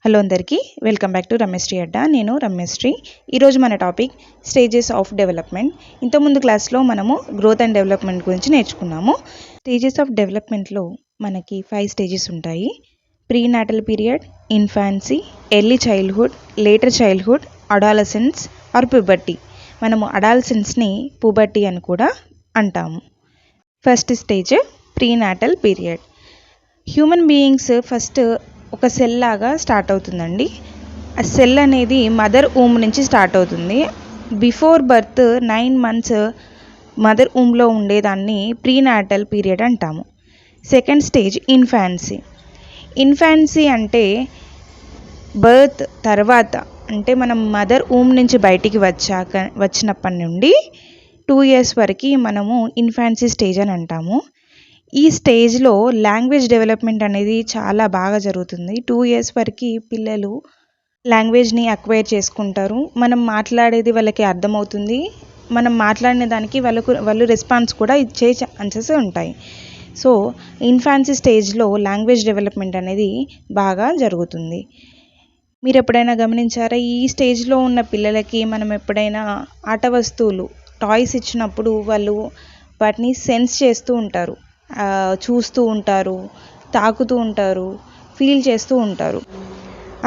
Hello అందరికీ welcome back to Rameshri అడ్డా. నేను రమేశ్రీ. ఈరోజు మన టాపిక్ స్టేజెస్ ఆఫ్ డెవలప్మెంట్. ఇంతకుముందు క్లాస్లో మనము గ్రోత్ అండ్ డెవలప్మెంట్ గురించి నేర్చుకున్నాము. స్టేజెస్ ఆఫ్ డెవలప్మెంట్లో మనకి 5 స్టేజెస్ ఉంటాయి. Prenatal period, infancy, early childhood, later childhood, adolescence or puberty. మనము అడాలసెన్స్ని పుబర్టీ అని కూడా అంటాము. First stage prenatal period. Human beings first ఒక సెల్ లాగా స్టార్ట్ అవుతుందండి. ఆ సెల్ అనేది మదర్ ఊమ్ నుంచి స్టార్ట్ అవుతుంది. బిఫోర్ బర్త్ 9 months మదర్ ఊమ్లో ఉండేదాన్ని ప్రీనాటల్ పీరియడ్ అంటాము. Second stage infancy. ఇన్ఫాన్సీ అంటే బర్త్ తర్వాత, అంటే మనం మదర్ ఊమ్ నుంచి బయటికి వచ్చినప్పటి నుండి 2 years వరకు మనము ఇన్ఫాన్సీ స్టేజ్ అని అంటాము. ఈ స్టేజ్లో లాంగ్వేజ్ డెవలప్మెంట్ అనేది చాలా బాగా జరుగుతుంది. 2 years వరకు పిల్లలు లాంగ్వేజ్ని అక్వైర్ చేసుకుంటారు. మనం మాట్లాడేది వాళ్ళకి అర్థమవుతుంది. మనం మాట్లాడిన దానికి వాళ్ళు రెస్పాన్స్ కూడా ఇచ్చే ఛాన్సెస్ ఉంటాయి. సో ఇన్ఫాన్సీ స్టేజ్లో లాంగ్వేజ్ డెవలప్మెంట్ అనేది బాగా జరుగుతుంది. మీరు ఎప్పుడైనా గమనించారా? ఈ స్టేజ్లో ఉన్న పిల్లలకి మనం ఎప్పుడైనా ఆట వస్తువులు, టాయ్స్ ఇచ్చినప్పుడు వాళ్ళు వాటిని సెన్స్ చేస్తూ ఉంటారు, చూస్తూ ఉంటారు, తాకుతూ ఉంటారు, ఫీల్ చేస్తూ ఉంటారు.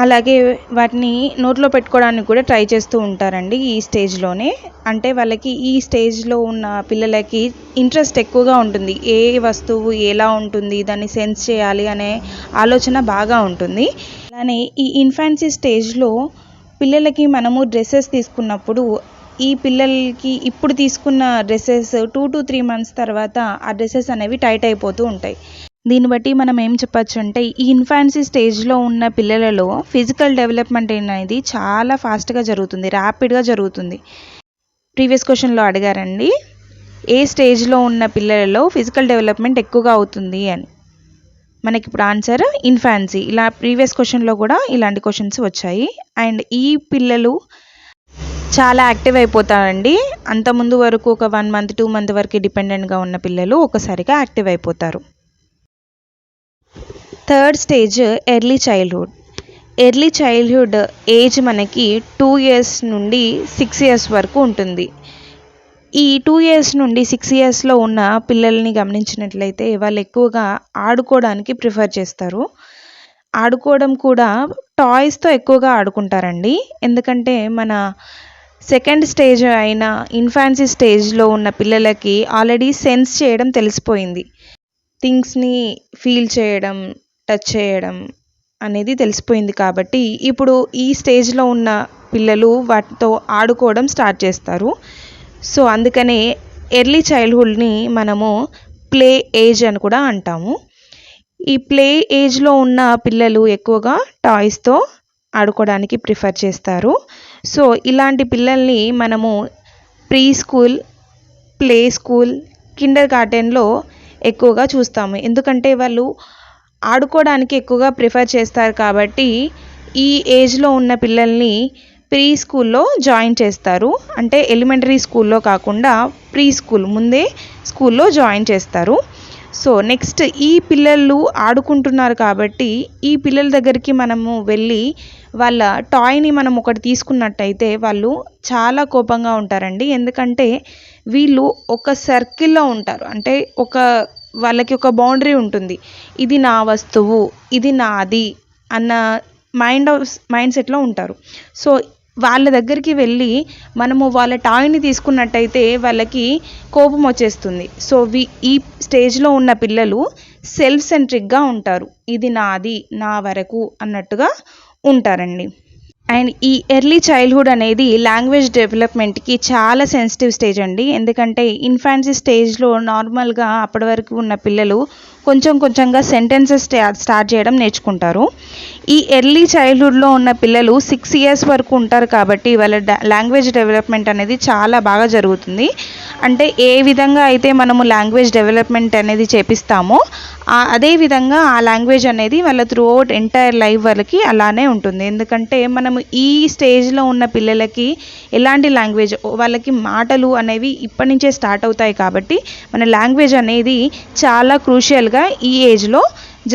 అలాగే వాటిని నోట్లో పెట్టుకోవడానికి కూడా ట్రై చేస్తూ ఉంటారండి ఈ స్టేజ్లోనే. అంటే వాళ్ళకి ఈ స్టేజ్లో ఉన్న పిల్లలకి ఇంట్రెస్ట్ ఎక్కువగా ఉంటుంది. ఏ వస్తువు ఎలా ఉంటుంది, దాన్ని సెన్స్ చేయాలి అనే ఆలోచన బాగా ఉంటుంది. అలానే ఈ ఇన్ఫాన్సీ స్టేజ్లో పిల్లలకి మనము డ్రెస్సెస్ తీసుకున్నప్పుడు ఈ పిల్లలకి ఇప్పుడు తీసుకున్న డ్రెస్సెస్ 2 to 3 months తర్వాత ఆ డ్రెస్సెస్ అనేవి టైట్ అయిపోతూ ఉంటాయి. దీన్ని బట్టి మనం ఏం చెప్పచ్చు అంటే ఈ ఇన్ఫాన్సీ స్టేజ్లో ఉన్న పిల్లలలో ఫిజికల్ డెవలప్మెంట్ అనేది చాలా ఫాస్ట్గా జరుగుతుంది, ర్యాపిడ్గా జరుగుతుంది. ప్రీవియస్ క్వశ్చన్లో అడిగారండి, ఏ స్టేజ్లో ఉన్న పిల్లలలో ఫిజికల్ డెవలప్మెంట్ ఎక్కువగా అవుతుంది అని. మనకి ఇప్పుడు ఆన్సర్ ఇన్ఫాన్సీ. ఇలా ప్రీవియస్ క్వశ్చన్లో కూడా ఇలాంటి క్వశ్చన్స్ వచ్చాయి. అండ్ ఈ పిల్లలు చాలా యాక్టివ్ అయిపోతారండి. అంతకుముందు వరకు ఒక 1 month 2 month వరకు డిపెండెంట్గా ఉన్న పిల్లలు ఒకసారిగా యాక్టివ్ అయిపోతారు. Third stage early childhood. Early childhood age మనకి 2 years నుండి 6 years వరకు ఉంటుంది. ఈ 2 years నుండి 6 yearsలో ఉన్న పిల్లల్ని గమనించినట్లయితే వాళ్ళు ఎక్కువగా ఆడుకోవడానికి ప్రిఫర్ చేస్తారు. ఆడుకోవడం కూడా టాయ్స్తో ఎక్కువగా ఆడుకుంటారండి. ఎందుకంటే మన సెకండ్ స్టేజ్ అయిన ఇన్ఫాన్సీ స్టేజ్లో ఉన్న పిల్లలకి ఆల్రెడీ సెన్స్ చేయడం తెలిసిపోయింది. థింగ్స్ని ఫీల్ చేయడం, టచ్ చేయడం అనేది తెలిసిపోయింది. కాబట్టి ఇప్పుడు ఈ స్టేజ్లో ఉన్న పిల్లలు వాటితో ఆడుకోవడం స్టార్ట్ చేస్తారు. సో అందుకనే ఎర్లీ చైల్డ్హుడ్ని మనము ప్లే ఏజ్ అని కూడా అంటాము. ఈ ప్లే ఏజ్లో ఉన్న పిల్లలు ఎక్కువగా టాయ్స్తో ఆడుకోవడానికి ప్రిఫర్ చేస్తారు. సో ఇలాంటి పిల్లల్ని మనము ప్రీ స్కూల్, ప్లే స్కూల్, కిండర్ గార్టెన్లో ఎక్కువగా చూస్తాము. ఎందుకంటే వాళ్ళు ఆడుకోవడానికి ఎక్కువగా ప్రిఫర్ చేస్తారు. కాబట్టి ఈ ఏజ్లో ఉన్న పిల్లల్ని ప్రీ స్కూల్లో జాయిన్ చేస్తారు. అంటే ఎలిమెంటరీ స్కూల్లో కాకుండా ప్రీ స్కూల్ ముందే స్కూల్లో జాయిన్ చేస్తారు. సో నెక్స్ట్ ఈ పిల్లలు ఆడుకుంటున్నారు కాబట్టి ఈ పిల్లల దగ్గరికి మనము వెళ్ళి వాళ్ళ టాయ్ని మనం ఒకటి తీసుకున్నట్టయితే వాళ్ళు చాలా కోపంగా ఉంటారండి. ఎందుకంటే వీళ్ళు ఒక సర్కిల్లో ఉంటారు. అంటే వాళ్ళకి ఒక బౌండరీ ఉంటుంది. ఇది నా వస్తువు, ఇది నాది అన్న మైండ్ సెట్లో ఉంటారు. సో వాళ్ళ దగ్గరికి వెళ్ళి మనము వాళ్ళ టాయ్ని తీసుకున్నట్టయితే వాళ్ళకి కోపం వచ్చేస్తుంది. సో ఈ స్టేజ్లో ఉన్న పిల్లలు సెల్ఫ్ సెంట్రిక్గా ఉంటారు. ఇది నాది, నా వరకు అన్నట్టుగా ఉంటారండి. అండ్ ఈ ఎర్లీ చైల్డ్హుడ్ అనేది లాంగ్వేజ్ డెవలప్మెంట్కి చాలా సెన్సిటివ్ స్టేజ్ అండి. ఎందుకంటే ఇన్ఫాన్సీ స్టేజ్లో నార్మల్గా అప్పటి వరకు ఉన్న పిల్లలు కొంచెంగా సెంటెన్సెస్ స్టార్ట్ చేయడం నేర్చుకుంటారు. ఈ ఎర్లీ చైల్డ్హుడ్లో ఉన్న పిల్లలు 6 years వరకు ఉంటారు. కాబట్టి వాళ్ళ లాంగ్వేజ్ డెవలప్మెంట్ అనేది చాలా బాగా జరుగుతుంది. అంటే ఏ విధంగా అయితే మనము లాంగ్వేజ్ డెవలప్మెంట్ అనేది చేపిస్తామో అదేవిధంగా ఆ లాంగ్వేజ్ అనేది వాళ్ళ త్రూఅవుట్ ఎంటైర్ లైఫ్ వాళ్ళకి అలానే ఉంటుంది. ఎందుకంటే మనము ఈ స్టేజ్లో ఉన్న పిల్లలకి ఎలాంటి లాంగ్వేజ్, వాళ్ళకి మాటలు అనేవి ఇప్పటి నుంచే స్టార్ట్ అవుతాయి. కాబట్టి మన లాంగ్వేజ్ అనేది చాలా క్రూషియల్గా ఈ ఏజ్లో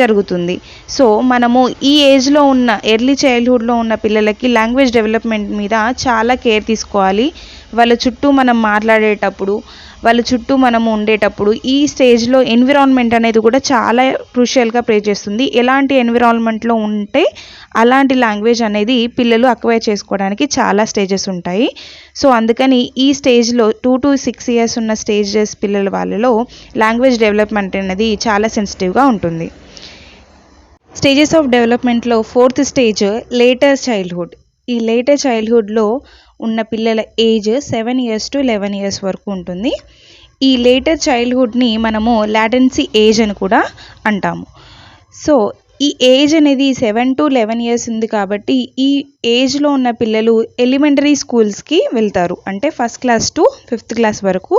జరుగుతుంది. సో మనము ఈ ఏజ్లో ఉన్న ఎర్లీ చైల్డ్హుడ్లో ఉన్న పిల్లలకి లాంగ్వేజ్ డెవలప్మెంట్ మీద చాలా కేర్ తీసుకోవాలి. వాళ్ళ చుట్టూ మనం మాట్లాడేటప్పుడు, వాళ్ళ చుట్టూ మనము ఉండేటప్పుడు ఈ స్టేజ్లో ఎన్విరాన్మెంట్ అనేది కూడా చాలా క్రూషియల్గా ప్లే చేస్తుంది. ఎలాంటి ఎన్విరాన్మెంట్లో ఉంటే అలాంటి లాంగ్వేజ్ అనేది పిల్లలు అక్వైర్ చేసుకోవడానికి చాలా స్టేజెస్ ఉంటాయి. సో అందుకని ఈ స్టేజ్లో 2 to 6 years ఉన్న స్టేజెస్ పిల్లల వాళ్ళలో లాంగ్వేజ్ డెవలప్మెంట్ అనేది చాలా సెన్సిటివ్గా ఉంటుంది. స్టేజెస్ ఆఫ్ డెవలప్మెంట్లో 4th స్టేజ్ లేటర్ చైల్డ్హుడ్. ఈ లేటర్ చైల్డ్హుడ్లో ఉన్న పిల్లల ఏజ్ 7 years to 11 years వరకు ఉంటుంది. ఈ లేటర్ చైల్డ్హుడ్ని మనము లాటెన్సీ ఏజ్ అని కూడా అంటాము. సో ఈ ఏజ్ అనేది 7 to 11 years ఉంది కాబట్టి ఈ ఏజ్లో ఉన్న పిల్లలు ఎలిమెంటరీ స్కూల్స్కి వెళ్తారు. అంటే 1st class to 5th class వరకు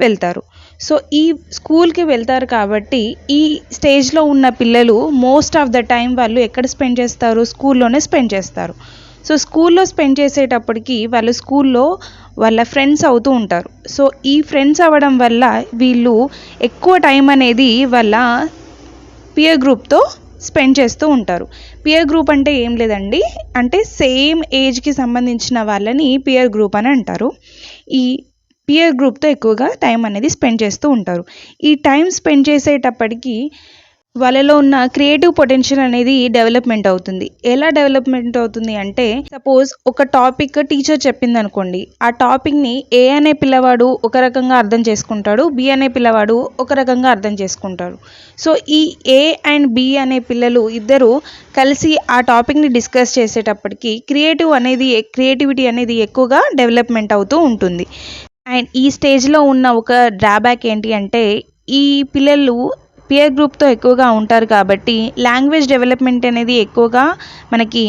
వెళ్తారు. సో ఈ స్కూల్కి వెళ్తారు కాబట్టి ఈ స్టేజ్లో ఉన్న పిల్లలు మోస్ట్ ఆఫ్ ద టైం వాళ్ళు ఎక్కడ స్పెండ్ చేస్తారు? స్కూల్లోనే స్పెండ్ చేస్తారు. సో స్కూల్లో స్పెండ్ చేసేటప్పటికి వాళ్ళు స్కూల్లో వాళ్ళ ఫ్రెండ్స్ అవుతూ ఉంటారు. సో ఈ ఫ్రెండ్స్ అవ్వడం వల్ల వీళ్ళు ఎక్కువ టైం అనేది వాళ్ళ పియర్ గ్రూప్తో స్పెండ్ చేస్తూ ఉంటారు. పియర్ గ్రూప్ అంటే ఏం లేదండి, అంటే సేమ్ ఏజ్కి సంబంధించిన వాళ్ళని పియర్ గ్రూప్ అని అంటారు. ఈ పియర్ గ్రూప్తో ఎక్కువగా టైం అనేది స్పెండ్ చేస్తూ ఉంటారు. ఈ టైం స్పెండ్ చేసేటప్పటికి వాళ్ళలో ఉన్న క్రియేటివ్ పొటెన్షియల్ అనేది డెవలప్మెంట్ అవుతుంది. ఎలా డెవలప్మెంట్ అవుతుంది అంటే, సపోజ్ ఒక టాపిక్ టీచర్ చెప్పింది అనుకోండి, ఆ టాపిక్ని ఏ అనే పిల్లవాడు ఒక రకంగా అర్థం చేసుకుంటాడు, బి అనే పిల్లవాడు ఒక రకంగా అర్థం చేసుకుంటాడు. సో ఈ ఏ అండ్ బి అనే పిల్లలు ఇద్దరు కలిసి ఆ టాపిక్ని డిస్కస్ చేసేటప్పటికి క్రియేటివిటీ అనేది ఎక్కువగా డెవలప్మెంట్ అవుతూ ఉంటుంది. అండ్ ఈ స్టేజ్లో ఉన్న ఒక డ్రాబ్యాక్ ఏంటి అంటే, ఈ పిల్లలు పియర్ గ్రూప్తో ఎక్కువగా ఉంటారు కాబట్టి లాంగ్వేజ్ డెవలప్మెంట్ అనేది ఎక్కువగా మనకి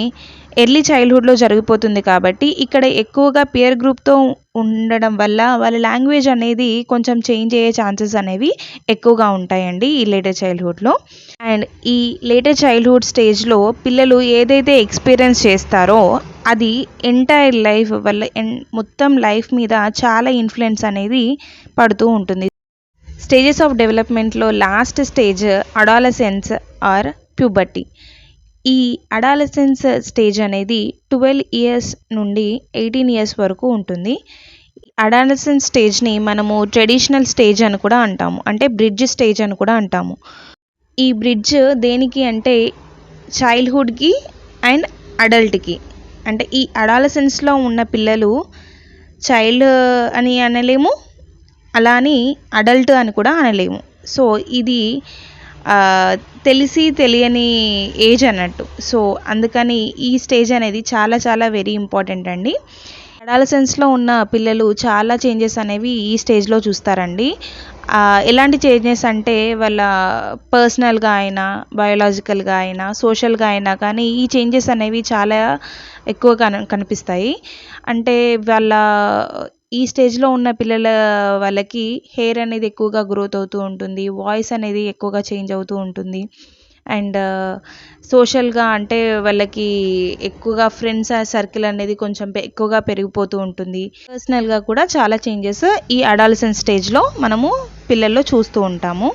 ఎర్లీ చైల్డ్హుడ్లో జరిగిపోతుంది. కాబట్టి ఇక్కడ ఎక్కువగా పియర్ గ్రూప్తో ఉండడం వల్ల వాళ్ళ లాంగ్వేజ్ అనేది కొంచెం చేంజ్ అయ్యే ఛాన్సెస్ అనేవి ఎక్కువగా ఉంటాయండి ఈ లేటర్ చైల్డ్హుడ్లో. అండ్ ఈ లేటర్ చైల్డ్హుడ్ స్టేజ్లో పిల్లలు ఏదైతే ఎక్స్పీరియన్స్ చేస్తారో అది ఎంటైర్ లైఫ్ వాళ్ళ మొత్తం లైఫ్ మీద చాలా ఇన్ఫ్లుయెన్స్ అనేది పడుతూ ఉంటుంది. స్టేజెస్ ఆఫ్ డెవలప్మెంట్లో last stage adolescence or puberty. ఈ అడాలసెన్స్ స్టేజ్ అనేది 12 years నుండి 18 years వరకు ఉంటుంది. అడాలసెన్స్ స్టేజ్ని మనము ట్రెడిషనల్ స్టేజ్ అని కూడా అంటాము, అంటే బ్రిడ్జ్ స్టేజ్ అని కూడా అంటాము. ఈ బ్రిడ్జ్ దేనికి అంటే చైల్డ్హుడ్కి అండ్ అడల్ట్కి. అంటే ఈ అడాలసెన్స్లో ఉన్న పిల్లలు చైల్డ్ అని అనలేము, అలా అని అడల్ట్ అని కూడా అనలేము. సో ఇది తెలిసి తెలియని ఏజ్ అన్నట్టు. సో అందుకని ఈ స్టేజ్ అనేది చాలా చాలా వెరీ ఇంపార్టెంట్ అండి. అడాలసెన్స్లో ఉన్న పిల్లలు చాలా చేంజెస్ అనేవి ఈ స్టేజ్లో చూస్తారండి. ఎలాంటి చేంజెస్ అంటే వాళ్ళ పర్సనల్గా అయినా, బయోలాజికల్గా అయినా, సోషల్గా అయినా కానీ ఈ చేంజెస్ అనేవి చాలా ఎక్కువగా కనిపిస్తాయి. అంటే వాళ్ళ ఈ స్టేజ్లో ఉన్న పిల్లల వాళ్ళకి హెయిర్ అనేది ఎక్కువగా గ్రోత్ అవుతూ ఉంటుంది, వాయిస్ అనేది ఎక్కువగా చేంజ్ అవుతూ ఉంటుంది. అండ్ సోషల్గా అంటే వాళ్ళకి ఎక్కువగా ఫ్రెండ్స్ సర్కిల్ అనేది కొంచెం ఎక్కువగా పెరిగిపోతూ ఉంటుంది. పర్సనల్గా కూడా చాలా చేంజెస్ ఈ అడాలసెన్స్ స్టేజ్లో మనము పిల్లల్లో చూస్తూ ఉంటాము.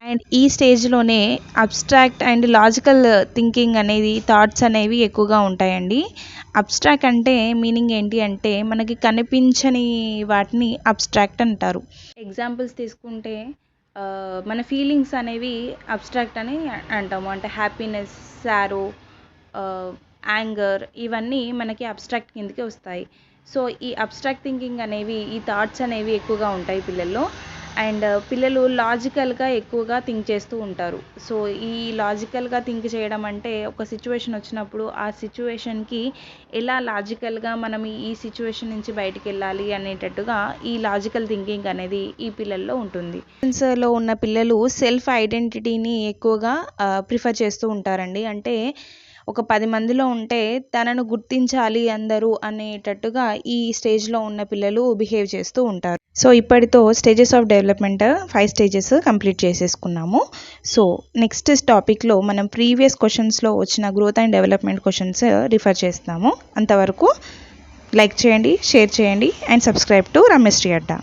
అండ్ ఈ స్టేజ్లోనే అబ్స్ట్రాక్ట్ అండ్ లాజికల్ థింకింగ్ అనేది, థాట్స్ అనేవి ఎక్కువగా ఉంటాయండి. అబ్స్ట్రాక్ట్ అంటే మీనింగ్ ఏంటి అంటే మనకి కనిపించని వాటిని అబ్స్ట్రాక్ట్ అంటారు. ఎగ్జాంపుల్స్ తీసుకుంటే మన ఫీలింగ్స్ అనేవి అబ్స్ట్రాక్ట్ అని అంటాము. అంటే హ్యాపీనెస్, సారో, యాంగర్ ఇవన్నీ మనకి అబ్స్ట్రాక్ట్ కిందకి వస్తాయి. సో ఈ అబ్స్ట్రాక్ట్ థింకింగ్ అనేవి, ఈ థాట్స్ అనేవి ఎక్కువగా ఉంటాయి పిల్లల్లో. అండ్ పిల్లలు లాజికల్గా ఎక్కువగా థింక్ చేస్తూ ఉంటారు. సో ఈ లాజికల్గా థింక్ చేయడం అంటే ఒక సిచ్యువేషన్ వచ్చినప్పుడు ఆ సిచ్యువేషన్కి ఎలా లాజికల్గా మనం ఈ సిచ్యువేషన్ నుంచి బయటికి వెళ్ళాలి అనేటట్టుగా ఈ లాజికల్ థింకింగ్ అనేది ఈ పిల్లల్లో ఉంటుంది. లో ఉన్న పిల్లలు సెల్ఫ్ ఐడెంటిటీని ఎక్కువగా ప్రిఫర్ చేస్తూ ఉంటారండి. అంటే ఒక 10 మందిలో ఉంటే తనను గుర్తించాలి అందరూ అనేటట్టుగా ఈ స్టేజ్లో ఉన్న పిల్లలు బిహేవ్ చేస్తూ ఉంటారు. సో ఇప్పటితో stages of development 5 stages complete చేసేసుకున్నాము. సో నెక్స్ట్ టాపిక్లో మనం ప్రీవియస్ క్వశ్చన్స్లో వచ్చిన growth and development questions refer చేస్తాము. అంతవరకు లైక్ చేయండి, షేర్ చేయండి and subscribe to Ramesh Shri Adda.